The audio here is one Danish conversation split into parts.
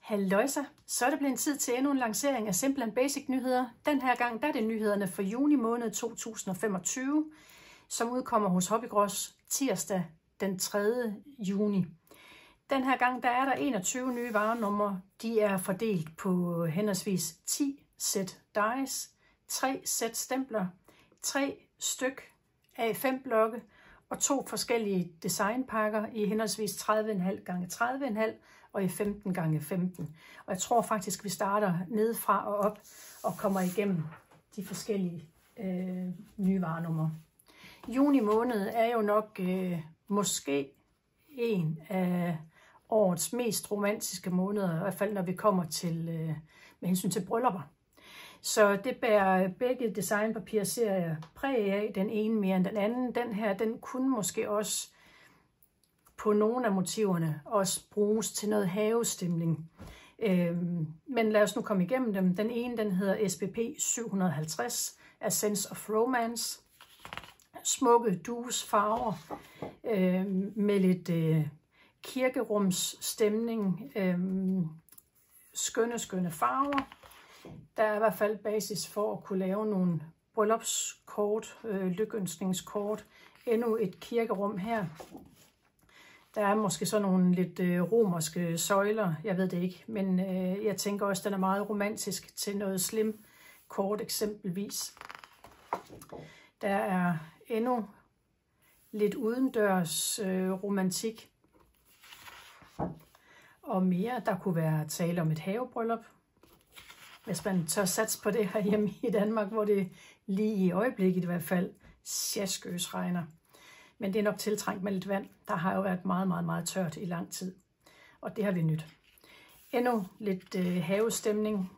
Halløjsa, så er det blevet tid til endnu en lancering af Simple & Basic nyheder. Den her gang der er det nyhederne for juni måned 2025, som udkommer hos Hobbygross tirsdag den 3. juni. Den her gang der er der 21 nye varenumre. De er fordelt på henholdsvis 10 sæt dies, 3 sæt stempler, 3 styk A5-blokke og 2 forskellige designpakker i henholdsvis 30,5 x 30,5 og i 15 x 15. Og jeg tror faktisk, vi starter nedefra og op og kommer igennem de forskellige nye varenumre. Juni måned er jo nok måske en af årets mest romantiske måneder, i hvert fald når vi kommer til med hensyn til bryllupper. Så det bærer begge designpapirserier præg af, den ene mere end den anden. Den her, den kunne måske også på nogle af motiverne også bruges til noget havestemning. Men lad os nu komme igennem dem. Den ene, den hedder SPP 750, A Sense of Romance. Smukke duesfarver med lidt kirkerumsstemning. Skønne farver. Der er i hvert fald basis for at kunne lave nogle bryllupskort, lykønskningskort. Endnu et kirkerum her. Der er måske så nogle lidt romerske søjler, jeg ved det ikke, men jeg tænker også, at den er meget romantisk til noget slim kort eksempelvis. Der er endnu lidt udendørs romantik og mere. Der kunne være tale om et havebryllup, hvis man tør satse på det herhjemme i Danmark, hvor det lige i øjeblikket i hvert fald sjaskøs regner. Men det er nok tiltrængt med lidt vand. Der har jo været meget tørt i lang tid. Og det har vi nyt. Endnu lidt havestemning.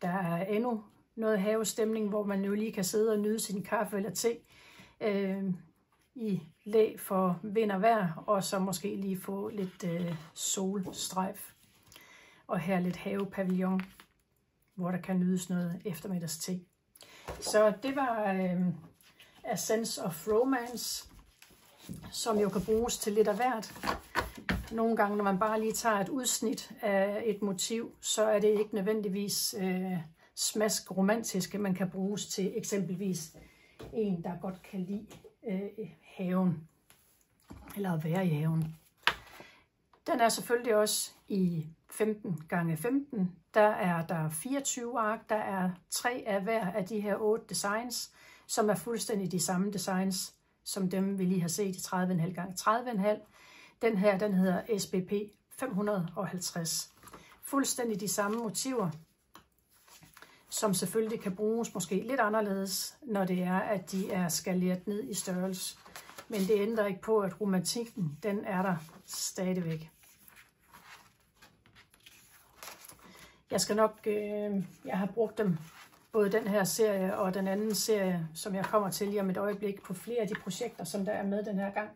Der er endnu noget havestemning, hvor man jo lige kan sidde og nyde sin kaffe eller te i læ for vind og vejr. Og så måske lige få lidt solstrejf. Og her lidt havepavillon, hvor der kan nydes noget eftermiddagste. Så det var A Sense of Romance, som jo kan bruges til lidt af hvert. Nogle gange, når man bare lige tager et udsnit af et motiv, så er det ikke nødvendigvis smask romantiske. Man kan bruges til eksempelvis en, der godt kan lide haven, eller at være i haven. Den er selvfølgelig også i 15 x 15. Der er der 24 ark. Der er 3 af hver af de her 8 designs, som er fuldstændig de samme designs, som dem vi lige har set i 30,5 x 30,5. Den her, den hedder SPP 550. Fuldstændig de samme motiver, som selvfølgelig kan bruges måske lidt anderledes, når det er, at de er skaleret ned i størrelse. Men det ændrer ikke på, at romantikken, den er der stadigvæk. Jeg skal nok, jeg har brugt dem, både den her serie og den anden serie, som jeg kommer til lige om et øjeblik, på flere af de projekter, som der er med den her gang.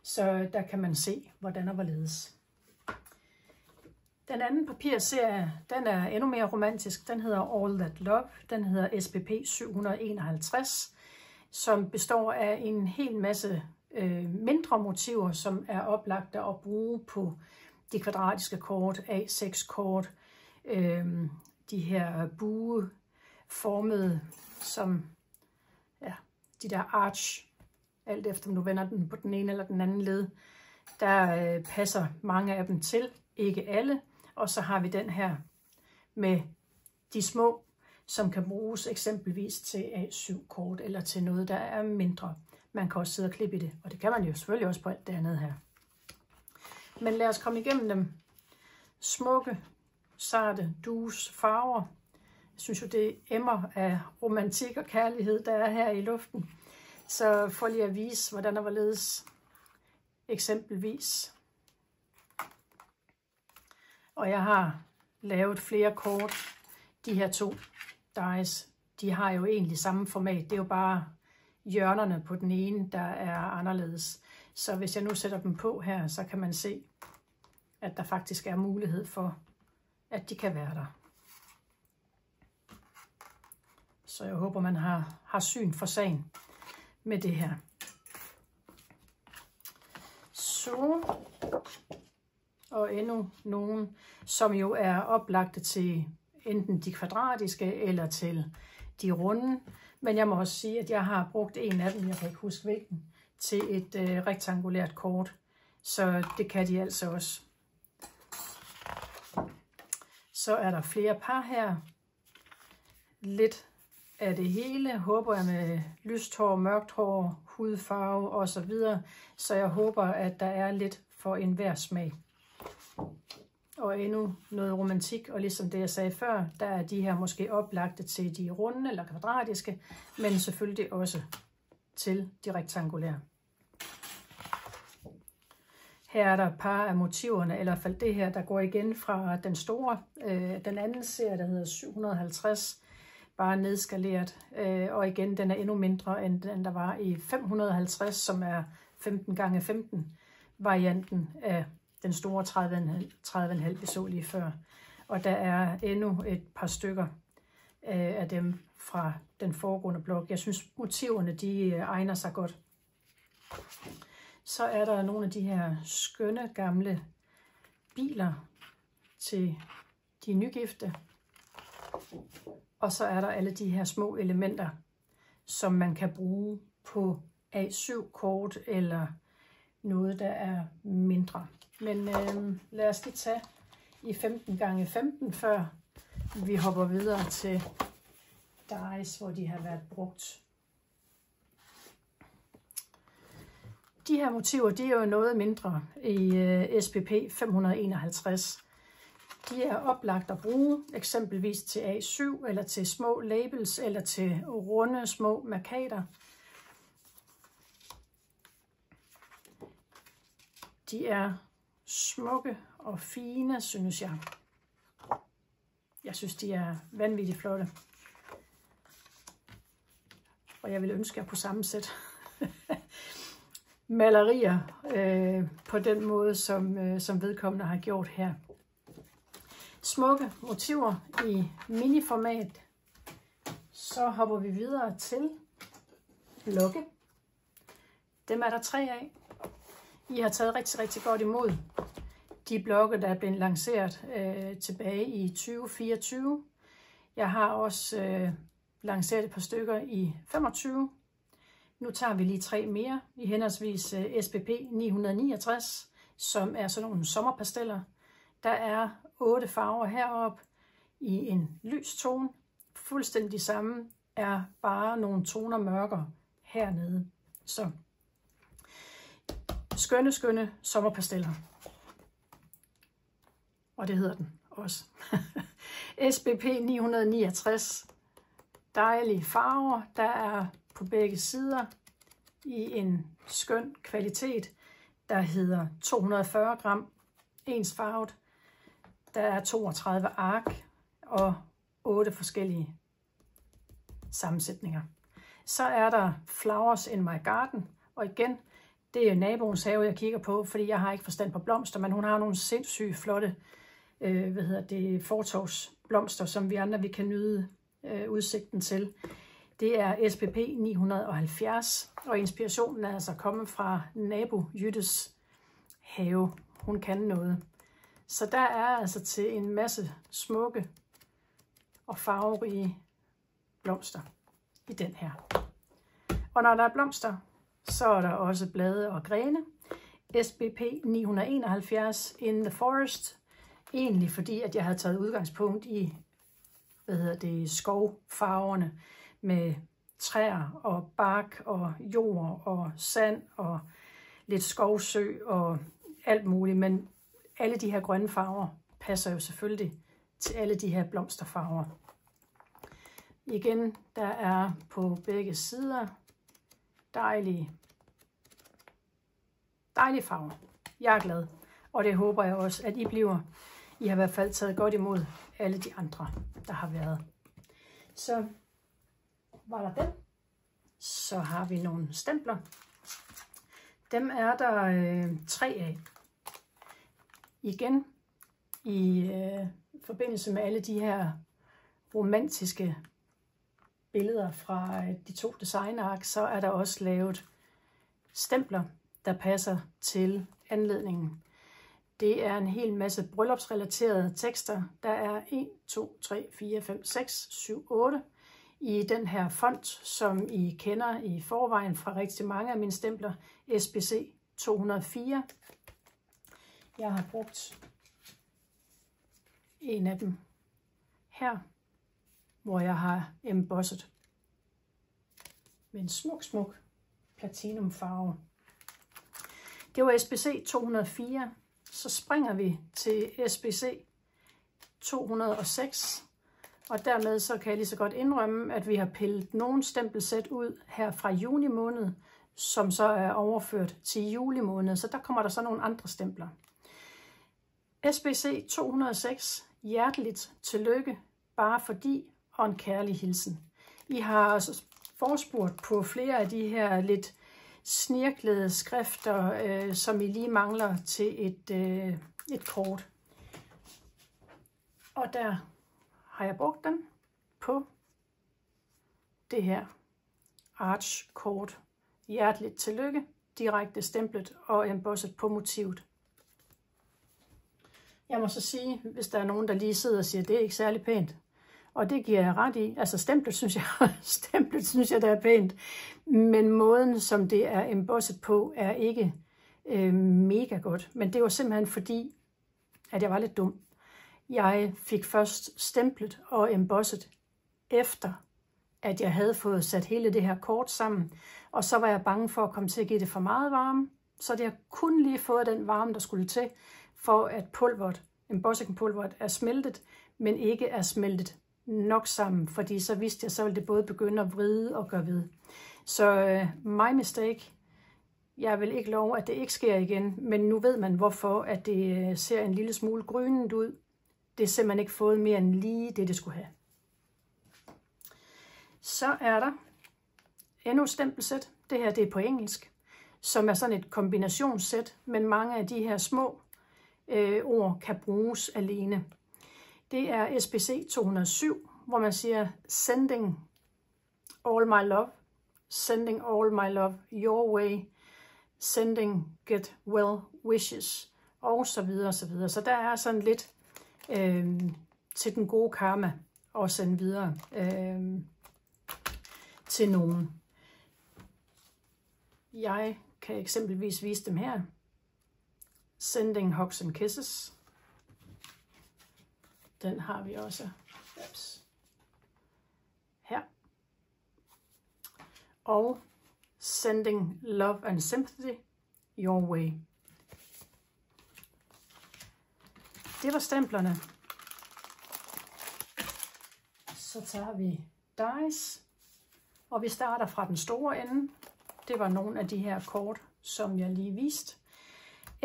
Så der kan man se, hvordan og hvorledes. Den anden papirserie, den er endnu mere romantisk. Den hedder All That Love. Den hedder SPP 751, som består af en hel masse mindre motiver, som er oplagte at bruge på de kvadratiske kort, A6-kort, de her bueformede, som ja, de der arch, alt efter om du vender den på den ene eller den anden led, der passer mange af dem til, ikke alle. Og så har vi den her med de små, som kan bruges eksempelvis til A7-kort eller til noget, der er mindre. Man kan også sidde og klippe i det, og det kan man jo selvfølgelig også på alt det andet her. Men lad os komme igennem dem. Smukke, sarte, dues, farver. Jeg synes jo, det emmer af romantik og kærlighed, der er her i luften. Så for lige at vise, hvordan der var ledes eksempelvis. Og jeg har lavet flere kort. De her 2 dies, de har jo egentlig samme format. Det er jo bare hjørnerne på den ene, der er anderledes. Så hvis jeg nu sætter dem på her, så kan man se, at der faktisk er mulighed for, at de kan være der. Så jeg håber, man har syn for sagen med det her. Så og endnu nogle, som jo er oplagte til enten de kvadratiske eller til de runde. Men jeg må også sige, at jeg har brugt en af dem, jeg kan ikke huske hvilken, til et rektangulært kort. Så det kan de altså også. Så er der flere par her. Lidt af det hele, håber jeg, med lyst hår, mørkt hår, hudfarve osv. Så jeg håber, at der er lidt for enhver smag. Og endnu noget romantik, og ligesom det jeg sagde før, der er de her måske oplagte til de runde eller kvadratiske, men selvfølgelig også til de rektangulære. Her er der et par af motiverne, eller i hvert fald det her, der går igen fra den store, den anden serie, der hedder 750, bare nedskaleret. Og igen, den er endnu mindre, end den der var i 550, som er 15x15 varianten af den store 30,5, vi så lige før. Og der er endnu et par stykker af dem fra den foregående blok. Jeg synes, motiverne de egner sig godt. Så er der nogle af de her skønne gamle biler til de nygifte. Og så er der alle de her små elementer, som man kan bruge på A7-kort eller noget, der er mindre. Men lad os lige tage i 15x15, før vi hopper videre til dice, hvor de har været brugt. De her motiver, de er jo noget mindre i SPP 551. De er oplagt at bruge, eksempelvis til A7, eller til små labels, eller til runde små markader. De er smukke og fine, synes jeg. Jeg synes, de er vanvittigt flotte. Og jeg vil ønske, at jeg kunne sammensætte malerier på den måde, som vedkommende har gjort her. Smukke motiver i miniformat. Så hopper vi videre til blokke. Dem er der 3 af. I har taget rigtig, rigtig godt imod de blokke, der er blevet lanceret tilbage i 2024. Jeg har også lanceret et par stykker i 25. Nu tager vi lige 3 mere i henholdsvis SPP 969, som er sådan nogle sommerpasteller. Der er 8 farver heroppe i en lys tone. Fuldstændig samme er bare nogle toner mørkere hernede. Så skønne, skønne sommerpasteller. Og det hedder den også. SPP 969. Dejlige farver. Der er på begge sider i en skøn kvalitet, der hedder 240 gram ensfarvet. Der er 32 ark og 8 forskellige sammensætninger. Så er der Flowers in my garden, og igen, det er naboens have, jeg kigger på, fordi jeg har ikke forstand på blomster, men hun har nogle sindssygt flotte fortovsblomster, som vi andre vi kan nyde udsigten til. Det er SPP 970, og inspirationen er altså kommet fra nabo Jyttes have. Hun kan noget. Så der er altså til en masse smukke og farverige blomster i den her. Og når der er blomster, så er der også blade og grene. SPP 971 in the forest. Egentlig fordi, at jeg havde taget udgangspunkt i skovfarverne med træer og bark og jord og sand og lidt skovsø og alt muligt. Men alle de her grønne farver passer jo selvfølgelig til alle de her blomsterfarver. Igen, der er på begge sider dejlige farver. Jeg er glad, og det håber jeg også, at I bliver. I har i hvert fald taget godt imod alle de andre, der har været. Så var der den. Så har vi nogle stempler. Dem er der 3 af. Igen i forbindelse med alle de her romantiske billeder fra de 2 designark, så er der også lavet stempler, der passer til anledningen. Det er en hel masse bryllupsrelaterede tekster. Der er 1, 2, 3, 4, 5, 6, 7, 8 i den her font, som I kender i forvejen fra rigtig mange af mine stempler, SBC 204. Jeg har brugt en af dem her, hvor jeg har embosset med en smuk platinumfarve. Det var SBC 204. Så springer vi til SBC 206, og dermed så kan jeg lige så godt indrømme, at vi har pillet nogle stempelsæt ud her fra juni måned, som så er overført til juli måned, så der kommer der så nogle andre stempler. SBC 206, hjerteligt tillykke, bare fordi, og en kærlig hilsen. I har også forspurgt på flere af de her lidt snirklede skrifter, som I lige mangler til et kort. Og der har jeg brugt den på det her Arch-kort. Hjerteligt tillykke, direkte stemplet og embosset på motivet. Jeg må så sige, hvis der er nogen, der lige sidder og siger, at det er ikke særlig pænt. Og det giver jeg ret i. Altså stemplet synes jeg, der er pænt. Men måden, som det er embosset på, er ikke mega godt. Men det var simpelthen fordi, at jeg var lidt dum. Jeg fik først stemplet og embosset efter, at jeg havde fået sat hele det her kort sammen. Og så var jeg bange for at komme til at give det for meget varme. Så det har kun lige fået den varme, der skulle til, for at pulveret, embossingpulveret er smeltet, men ikke er smeltet nok sammen, fordi så vidste jeg, så ville det både begynde at vride og gøre ved. Så my mistake. Jeg vil ikke love, at det ikke sker igen, men nu ved man, hvorfor at det ser en lille smule grynet ud. Det er simpelthen ikke fået mere end lige det skulle have. Så er der endnu et stempelsæt. Det her det er på engelsk, som er sådan et kombinationssæt, men mange af de her små ord kan bruges alene. Det er SBC 207, hvor man siger sending all my love, sending all my love your way, sending get well wishes, og så videre, og så videre. Så der er sådan lidt til den gode karma at sende videre til nogen. Jeg kan eksempelvis vise dem her. Sending hugs and kisses. Den har vi også her. Og sending love and sympathy your way. Det var stemplerne. Så tager vi dice, og vi starter fra den store ende. Det var nogle af de her kort, som jeg lige viste.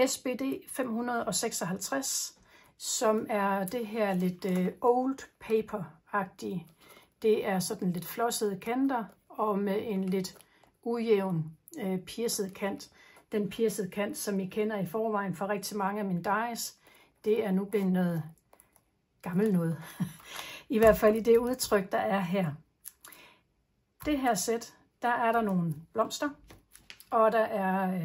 SBD 556, som er det her lidt old paper-agtige. Det er sådan lidt flossede kanter, og med en lidt ujævn pierced kant. Den pierced kant, som I kender i forvejen fra rigtig mange af mine dies, det er nu blevet noget gammelt noget. I hvert fald i det udtryk, der er her. Det her sæt, der er der nogle blomster, og der er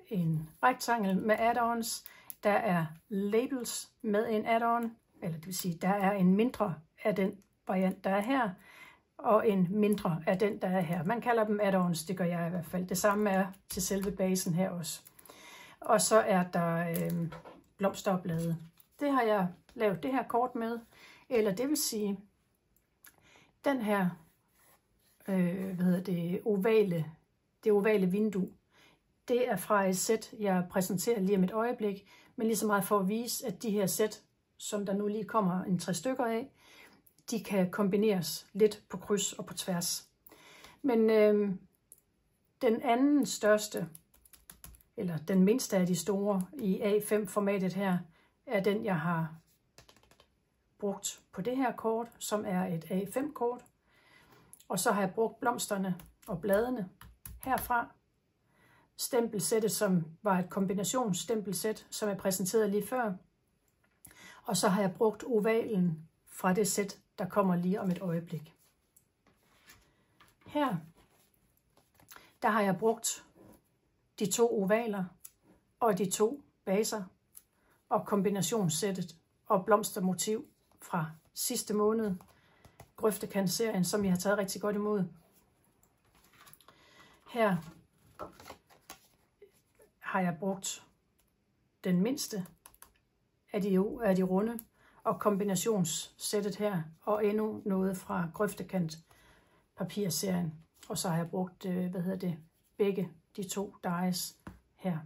en rektangel med add-ons. Der er labels med en add-on, eller det vil sige, der er en mindre af den variant, der er her, og en mindre af den, der er her. Man kalder dem add-ons, det gør jeg i hvert fald. Det samme er til selve basen her også. Og så er der blomsterblade. Det har jeg lavet det her kort med, eller det vil sige, den her det ovale vindue, det er fra et sæt, jeg præsenterer lige om et øjeblik, men lige så meget for at vise, at de her sæt, som der nu lige kommer en 3 stykker af, de kan kombineres lidt på kryds og på tværs. Men den anden største, eller den mindste af de store i A5-formatet her, er den, jeg har brugt på det her kort, som er et A5-kort. Og så har jeg brugt blomsterne og bladene herfra. Stempelsættet, som var et kombinationsstempelsæt, som jeg præsenterede lige før. Og så har jeg brugt ovalen fra det sæt, der kommer lige om et øjeblik. Her, der har jeg brugt de 2 ovaler og de 2 baser. og kombinationssættet og blomstermotiv fra sidste måned. Grøftekant-serien, som jeg har taget rigtig godt imod. Her har jeg brugt den mindste af de runde og kombinationssættet her, og endnu noget fra Grøftekant papirserien. Og så har jeg brugt, begge de 2 dies her.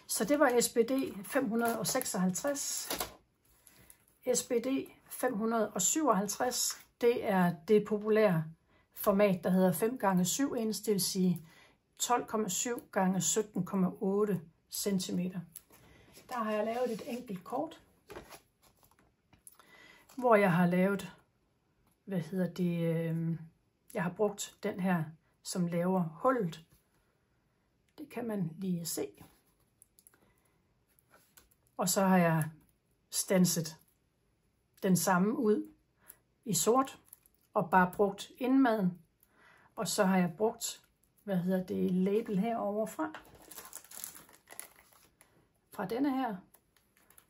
Så det var SPD 556. SPD 557, det er det populære format, der hedder 5x7 inch, det vil sige 12,7 x 17,8 cm. Der har jeg lavet et enkelt kort, hvor jeg har lavet, jeg har brugt den her, som laver hullet. Det kan man lige se. Og så har jeg standset den samme ud i sort og bare brugt indmaden. Og så har jeg brugt, label herovre fra denne her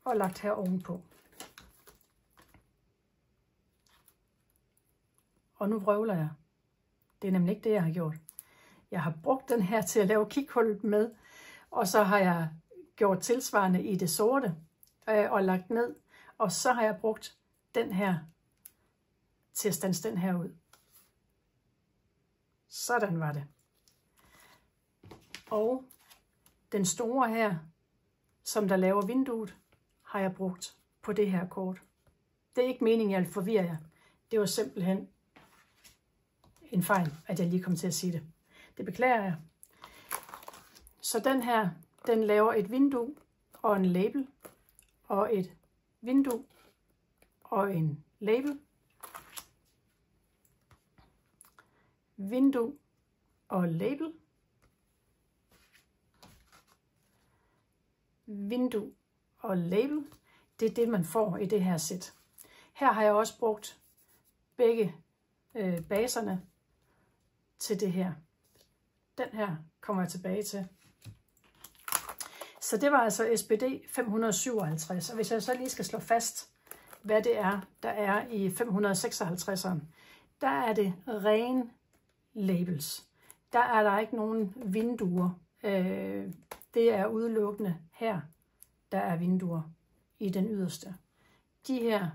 og lagt her ovenpå. Og nu vrøvler jeg. Det er nemlig ikke det, jeg har gjort. Jeg har brugt den her til at lave kikhullet med, og så har jeg gjort tilsvarende i det sorte og lagt ned. Og så har jeg brugt den her til at standse den her ud. Sådan var det. Og den store her, som der laver vinduet, har jeg brugt på det her kort. Det er ikke meningen, jeg vil forvirre jer. Det var simpelthen en fejl, at jeg lige kom til at sige det. Det beklager jeg. Så den her, den laver et vindue og en label, og et vindue og en label, vindue og label, vindue og label. Det er det, man får i det her sæt. Her har jeg også brugt begge baserne til det her. Den her kommer jeg tilbage til. Så det var altså SPD 557. Og hvis jeg så lige skal slå fast, hvad det er, der er i 556'eren, der er det ren labels. Der er der ikke nogen vinduer. Det er udelukkende her, der er vinduer i den yderste. De her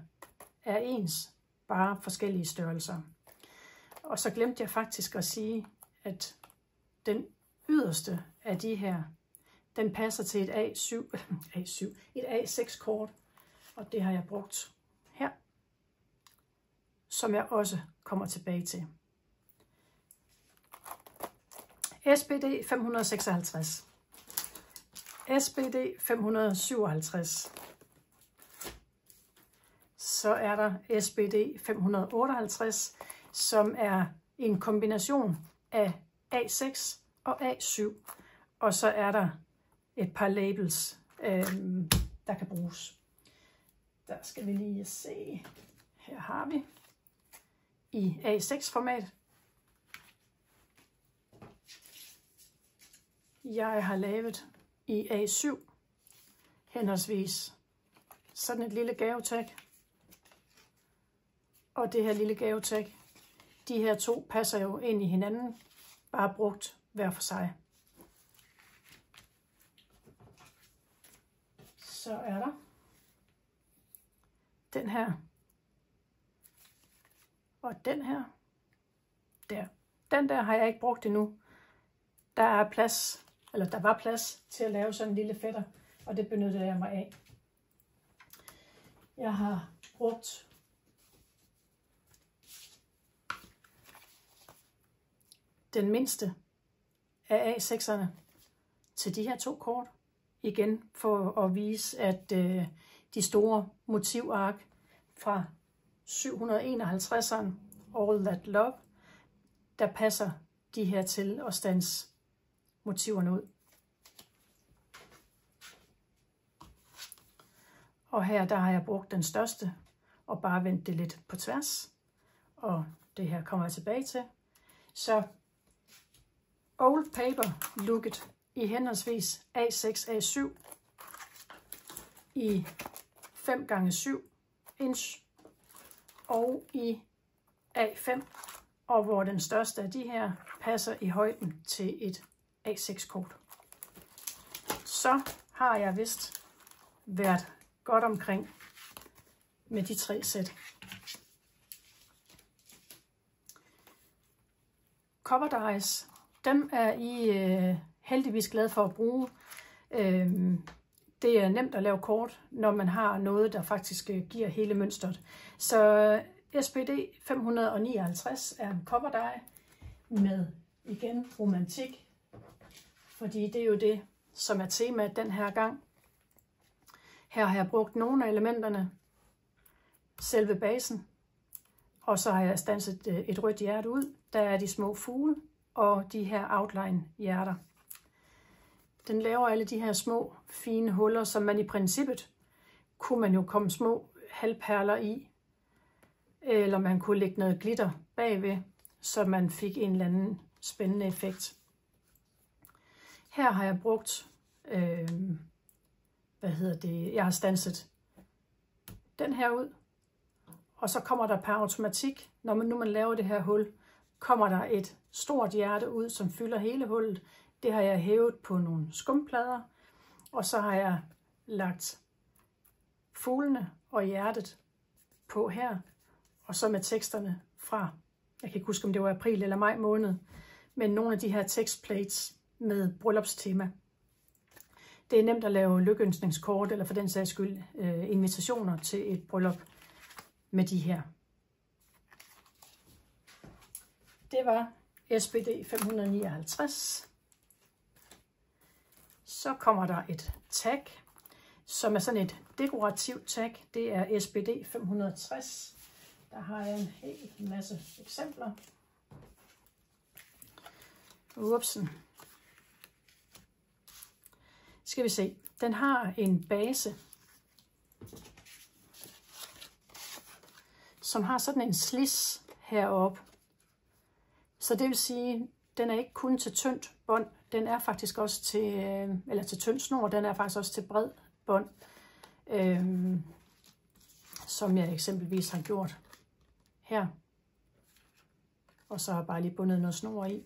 er ens, bare forskellige størrelser. Og så glemte jeg faktisk at sige, at den yderste af de her, den passer til et et A6 kort, og det har jeg brugt her, som jeg også kommer tilbage til. SPD 556, SPD 557, så er der SPD 558, som er en kombination af A6 og A7, og så er der et par labels, der kan bruges. Der skal vi lige se. Her har vi i A6-format. Jeg har lavet i A7 henholdsvis sådan et lille gavetag og det her lille gavetag. De her to passer jo ind i hinanden, bare brugt hver for sig. Så er der den her og den her. Der. Den der har jeg ikke brugt endnu. Der var plads til at lave sådan en lille fætter, og det benyttede jeg mig af. Jeg har brugt den mindste af A6'erne til de her to kort. Igen for at vise, at de store motivark fra 751'eren, All That Love, der passer de her til at standse motiverne ud. Og her der har jeg brugt den største og bare vendt det lidt på tværs. Og det her kommer jeg tilbage til. Så Old Paper looket i henholdsvis A6, A7 i 5x7 inch og i A5, og hvor den største af de her passer i højden til et A6-kort. Så har jeg vist været godt omkring med de 3 sæt. Cover dies, dem er I heldigvis glade for at bruge. Det er nemt at lave kort, når man har noget, der faktisk giver hele mønstret. Så SPD 559 er en cover die med igen romantik, fordi det er jo det, som er temaet den her gang. Her har jeg brugt nogle af elementerne, selve basen, og så har jeg standset et rødt hjerte ud. Der er de små fugle og de her outline hjerter. Den laver alle de her små fine huller, som man i princippet kunne man jo komme små halvperler i, eller man kunne lægge noget glitter bagved, så man fik en eller anden spændende effekt. Her har jeg brugt, jeg har standset den her ud, og så kommer der per automatik, når man laver det her hul, kommer der et stort hjerte ud, som fylder hele hullet. Det har jeg hævet på nogle skumplader, og så har jeg lagt fuglene og hjertet på her, og så med teksterne fra, jeg kan ikke huske, om det var april eller maj måned, men nogle af de her tekstplates med bryllupstema. Det er nemt at lave lykønskningskort, eller for den sags skyld invitationer til et bryllup med de her. Det var SPD 559. Så kommer der et tag, som er sådan et dekorativt tag. Det er SPD 560. Der har jeg en hel masse eksempler. Upsen. Skal vi se. Den har en base, som har sådan en slids heroppe. Så det vil sige, den er ikke kun til tyndt bånd, den er faktisk også til, eller til tynd snor, den er faktisk også til bred bånd, som jeg eksempelvis har gjort her. Og så har jeg bare lige bundet noget snor i.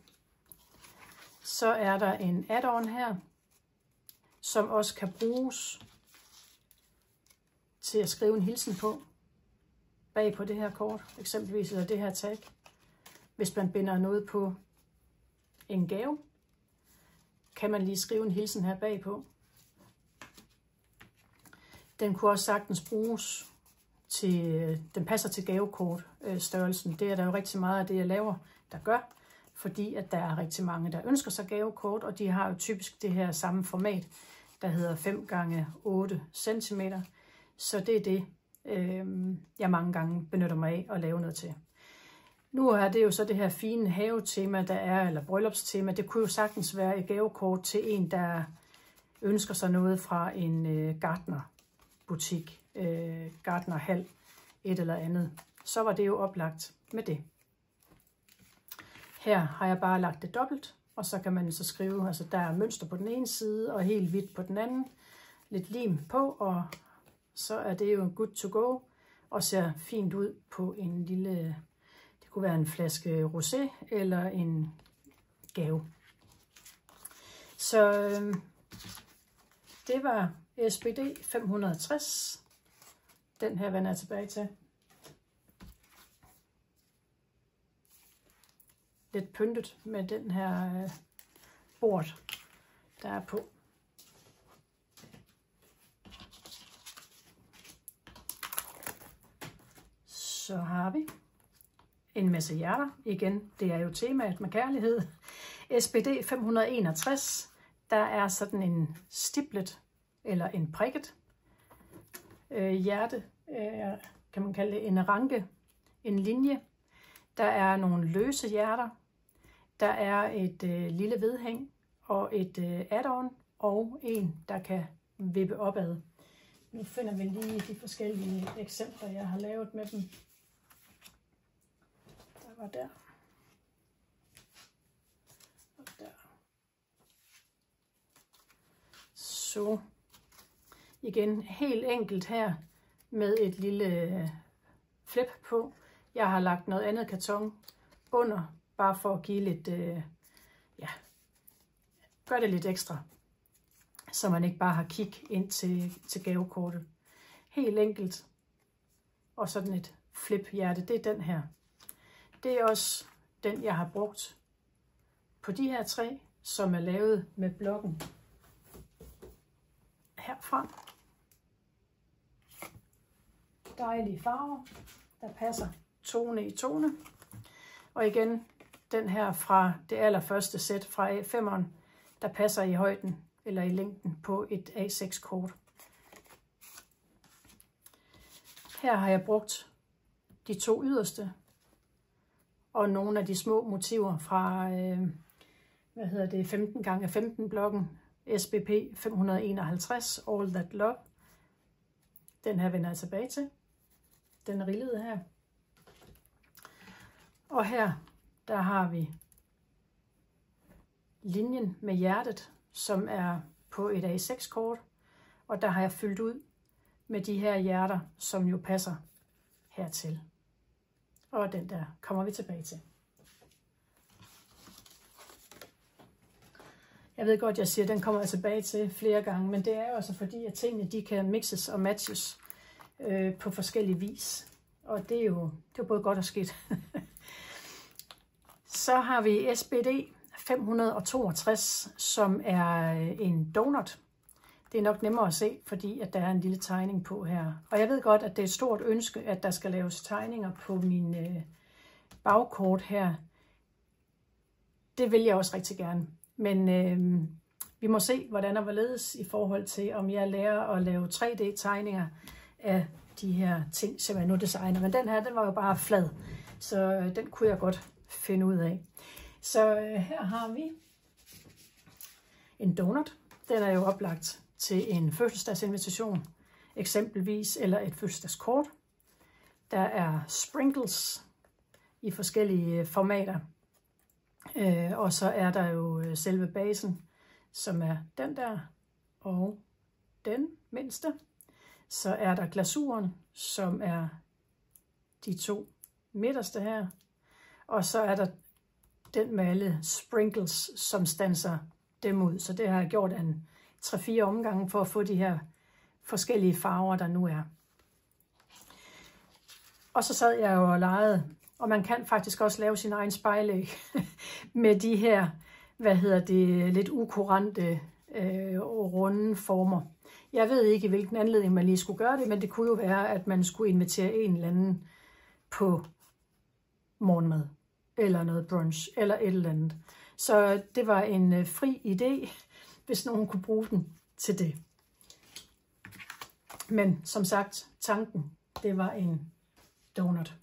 Så er der en add-on her, som også kan bruges til at skrive en hilsen på, bag på det her kort, eksempelvis, eller det her tag. Hvis man binder noget på en gave, kan man lige skrive en hilsen her bagpå. Den kunne også sagtens bruges til, den passer til gavekort størrelsen. Det er der jo rigtig meget af det, jeg laver, der gør, fordi at der er rigtig mange, der ønsker sig gavekort, og de har jo typisk det her samme format, der hedder 5x8 cm. Så det er det, jeg mange gange benytter mig af at lave noget til. Nu er det jo så det her fine havetema, der er, eller bryllupstema. Det kunne jo sagtens være et gavekort til en, der ønsker sig noget fra en gartnerbutik, gartnerhal, et eller andet. Så var det jo oplagt med det. Her har jeg bare lagt det dobbelt, og så kan man så skrive, altså der er mønster på den ene side, og helt hvidt på den anden. Lidt lim på, og så er det jo good to go, og ser fint ud på en lille... Det kunne være en flaske rosé eller en gave. Så det var SPD 560. Den her vender jeg tilbage til. Lidt pyntet med den her bord, der er på. Så har vi en masse hjerter. Igen, det er jo temaet med kærlighed. SPD 561, der er sådan en stiplet eller en prikket hjerte, kan man kalde det en ranke, en linje. Der er nogle løse hjerter. Der er et lille vedhæng og et add-on og en, der kan vippe opad. Nu finder vi lige de forskellige eksempler, jeg har lavet med dem. Der var der. Og der. Så Igen helt enkelt her med et lille flip på. Jeg har lagt noget andet karton under, bare for at give lidt, gør det lidt ekstra, så man ikke bare har kig ind til gavekortet. Helt enkelt. Og sådan et flip-hjerte, det er den her. Det er også den, jeg har brugt på de her 3, som er lavet med blokken herfra. Dejlige farver, der passer tone i tone. Og igen, den her fra det allerførste sæt fra A5'eren, der passer i højden eller i længden på et A6-kort. Her har jeg brugt de 2 yderste og nogle af de små motiver fra 15x15 blokken SBP 551 All That Love. Den her vender jeg tilbage til. Den rillede her. Og her, der har vi linjen med hjertet, som er på et A6-kort. Og der har jeg fyldt ud med de her hjerter, som jo passer hertil. Og den der kommer vi tilbage til. Jeg ved godt, jeg siger, at den kommer jeg tilbage til flere gange, men det er jo altså fordi, at tingene de kan mixes og matches på forskellige vis. Og det er jo både godt og skidt. Så har vi SBD 562, som er en donut. Det er nok nemmere at se, fordi at der er en lille tegning på her. Og jeg ved godt, at det er et stort ønske, at der skal laves tegninger på min bagkort her. Det vil jeg også rigtig gerne. Men vi må se, hvordan og hvorledes i forhold til, om jeg lærer at lave 3D-tegninger af de her ting, som jeg nu designer. Men den her, den var jo bare flad, så den kunne jeg godt finde ud af. Så her har vi en donut. Den er jo oplagt til en fødselsdagsinvitation, eksempelvis, eller et fødselsdagskort. Der er sprinkles i forskellige formater. Og så er der jo selve basen, som er den der, og den mindste. Så er der glasuren, som er de 2 midterste her. Og så er der den med alle sprinkles, som standser dem ud. Så det har jeg gjort en 3-4 omgange for at få de her forskellige farver, der nu er. Og så sad jeg jo og legede, og man kan faktisk også lave sin egen spejlæg med de her, lidt ukurante runde former. Jeg ved ikke, i hvilken anledning man lige skulle gøre det, men det kunne jo være, at man skulle invitere en eller anden på morgenmad, eller noget brunch, eller et eller andet. Så det var en fri idé, hvis nogen kunne bruge den til det. Men som sagt, tanken, det var en donut.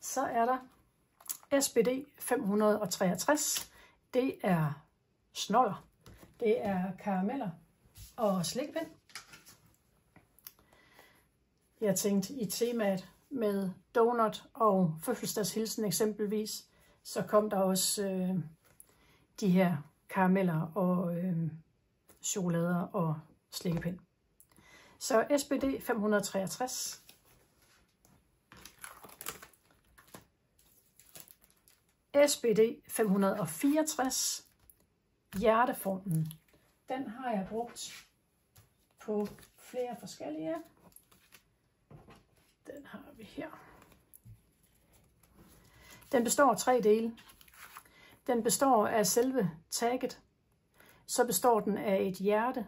Så er der SBD 563. Det er snoller. Det er karameller og slikpind. Jeg tænkte i temaet med donut og fødselsdagshilsen eksempelvis, så kom der også de her karameller og chokolader og slikkepind. Så SBD 563. SBD 564, hjerteformen. Den har jeg brugt på flere forskellige. Den har vi her. Den består af 3 dele. Den består af selve tagget, så består den af et hjerte,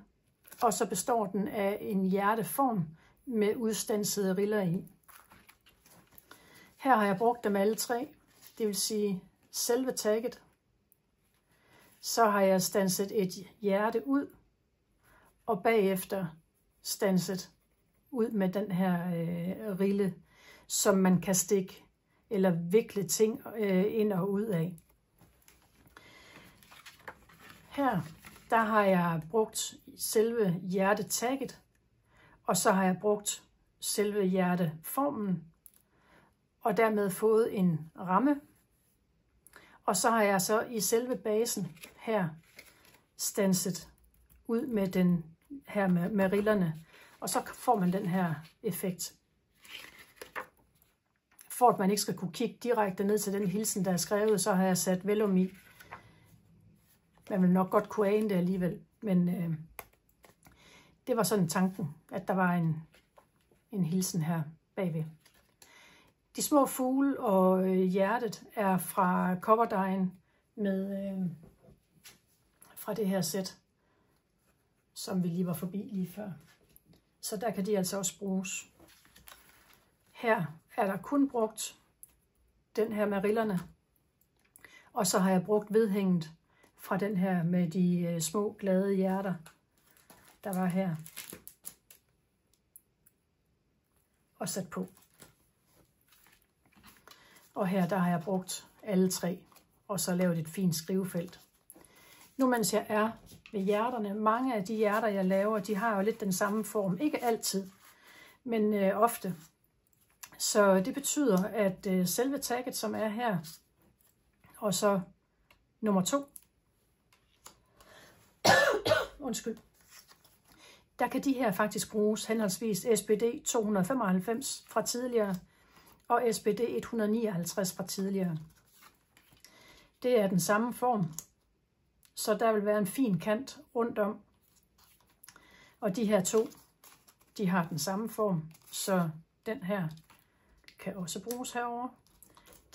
og så består den af en hjerteform med udstansede riller i. Her har jeg brugt dem alle 3, det vil sige selve tagget. Så har jeg stanset et hjerte ud, og bagefter stanset ud med den her rille, som man kan stikke eller vikle ting ind og ud af. Her der har jeg brugt selve hjertetagget, og så har jeg brugt selve hjerteformen, og dermed fået en ramme. Og så har jeg så i selve basen her stanset ud med den her med rillerne. Og så får man den her effekt. For at man ikke skal kunne kigge direkte ned til den hilsen, der er skrevet, så har jeg sat vellum i. Man vil nok godt kunne ane det alligevel, men det var sådan tanken, at der var en hilsen her bagved. De små fugle og hjertet er fra coverdejen med fra det her sæt, som vi lige var forbi lige før. Så der kan de altså også bruges. Her er der kun brugt den her med rillerne, og så har jeg brugt vedhænget fra den her med de små glade hjerter, der var her, og sat på. Og her der har jeg brugt alle tre, og så lavet et fint skrivefelt. Nu mens jeg er ved hjerterne, mange af de hjerter jeg laver, de har jo lidt den samme form. Ikke altid, men ofte. Så det betyder, at selve tagget, som er her, og så nummer 2, undskyld, der kan de her faktisk bruges henholdsvis SPD 295 fra tidligere, og SPD 159 fra tidligere. Det er den samme form, så der vil være en fin kant rundt om. Og de her to, de har den samme form, så den her kan også bruges herover.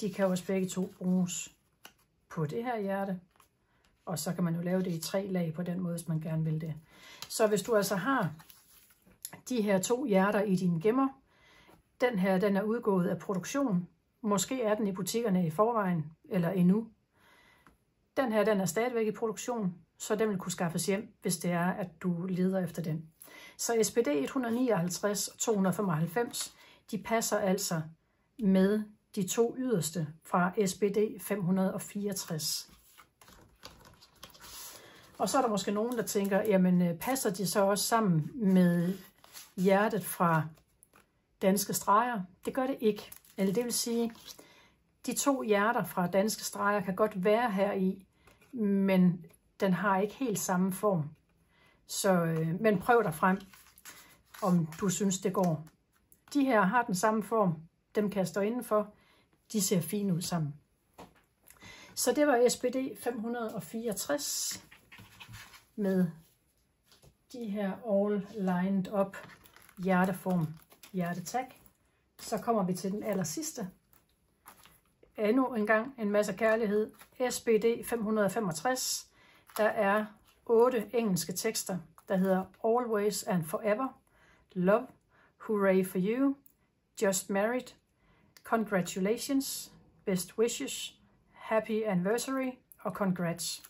De kan også begge to bruges på det her hjerte. Og så kan man jo lave det i 3 lag på den måde, hvis man gerne vil det. Så hvis du altså har de her 2 hjerter i dine gemmer, den her, den er udgået af produktion. Måske er den i butikkerne i forvejen, eller endnu. Den her, den er stadigvæk i produktion, så den vil kunne skaffes hjem, hvis det er, at du leder efter den. Så SPD 159 og 295, de passer altså med de 2 yderste fra SPD 564. Og så er der måske nogen, der tænker, jamen passer de så også sammen med hjertet fra Danske Streger? Det gør det ikke. Eller det vil sige, de 2 hjerter fra Danske Streger kan godt være her i, men den har ikke helt samme form. Så, men prøv dig frem, om du synes, det går. De her har den samme form. Dem kan jeg stå indenfor. De ser fine ud sammen. Så det var SPD 564 med de her all lined up hjerteform hjertetag. Så kommer vi til den aller sidste. Endnu en gang en masse kærlighed. SPD 565. Der er 8 engelske tekster, der hedder Always and Forever, Love, Hooray for You, Just Married, Congratulations, Best Wishes, Happy Anniversary og Congrats.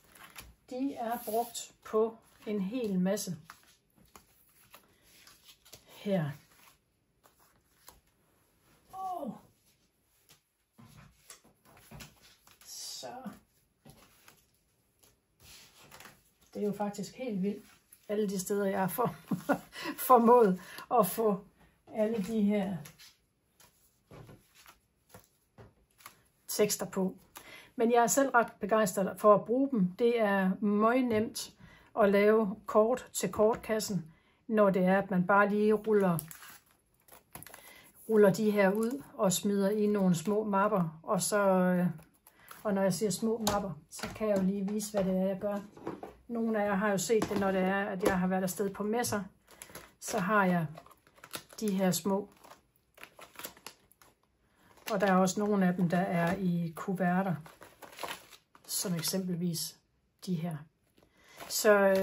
De er brugt på en hel masse her. Så det er jo faktisk helt vildt, alle de steder, jeg har formået at få alle de her tekster på. Men jeg er selv ret begejstret for at bruge dem. Det er meget nemt at lave kort til kortkassen, når det er, at man bare lige ruller de her ud og smider i nogle små mapper. Og når jeg siger små mapper, så kan jeg jo lige vise, hvad det er, jeg gør. Nogle af jer har jo set det, når det er, at jeg har været afsted på messer. Så har jeg de her små. Og der er også nogle af dem, der er i kuverter. Som eksempelvis de her. Så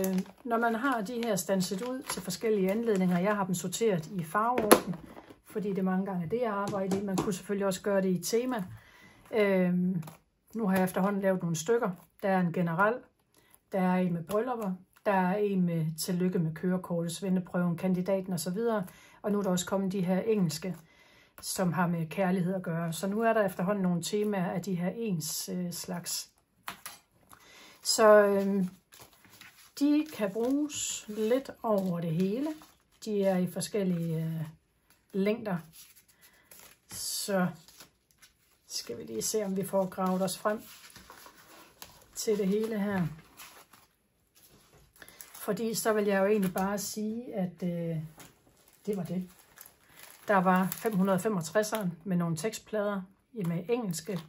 når man har de her standset ud til forskellige anledninger, jeg har dem sorteret i farveorden, fordi det er mange gange det, jeg arbejder i. Man kunne selvfølgelig også gøre det i tema. Nu har jeg efterhånden lavet nogle stykker. Der er en generel, der er en med bryllupper, der er en med tillykke med kørekortet, svendeprøven, kandidaten osv. Og nu er der også kommet de her engelske, som har med kærlighed at gøre. Så nu er der efterhånden nogle temaer af de her ens slags. Så de kan bruges lidt over det hele. De er i forskellige længder. Så skal vi lige se, om vi får gravet os frem til det hele her. fordi så vil jeg jo egentlig bare sige, at det var det. Der var 565'eren med nogle tekstplader med engelske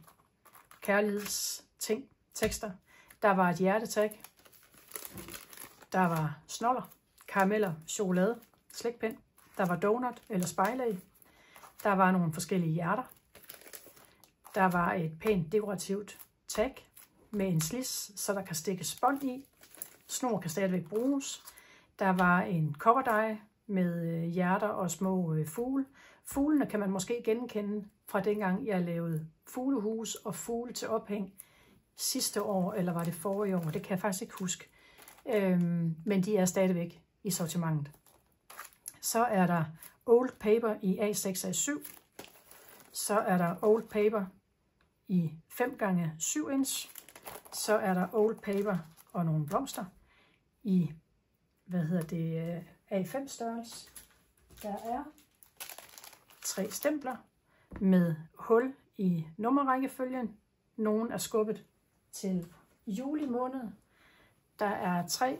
tekster. Der var et hjertetag. Der var snoller, karameller, chokolade, slikpind. Der var donut eller spejlæg. Der var nogle forskellige hjerter. Der var et pænt dekorativt tag med en slis, så der kan stikkes bånd i. Snor kan stadigvæk bruges. Der var en coverdeje med hjerter og små fugle. Fuglene kan man måske genkende fra dengang, jeg lavede fuglehus og fugle til ophæng sidste år, eller var det forrige år? Det kan jeg faktisk ikke huske. Men de er stadigvæk i sortimentet. Så er der Old Paper i A6 A7. Så er der Old Paper i 5x7 inch. Så er der Old Paper og nogle blomster i, A5 størrelse. Der er 3 stempler med hul i nummerrækkefølgen. Nogle er skubbet til juli måned. Der er 3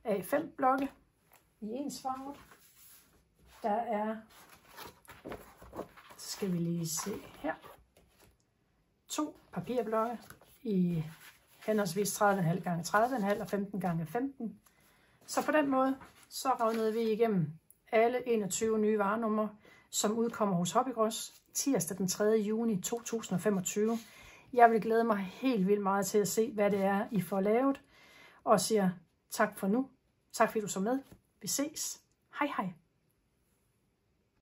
A5 blokke i ens farve. Der er, så skal vi lige se her, 2 papirblokke i henholdsvis 30,5 x 30,5 og 15 x 15. Så på den måde, så revnede vi igennem alle 21 nye varenumre, som udkommer hos Hobbygross tirsdag den 3. juni 2025. Jeg vil glæde mig helt vildt meget til at se, hvad det er, I får lavet. Og siger tak for nu. Tak fordi du så med. Vi ses. Hej hej.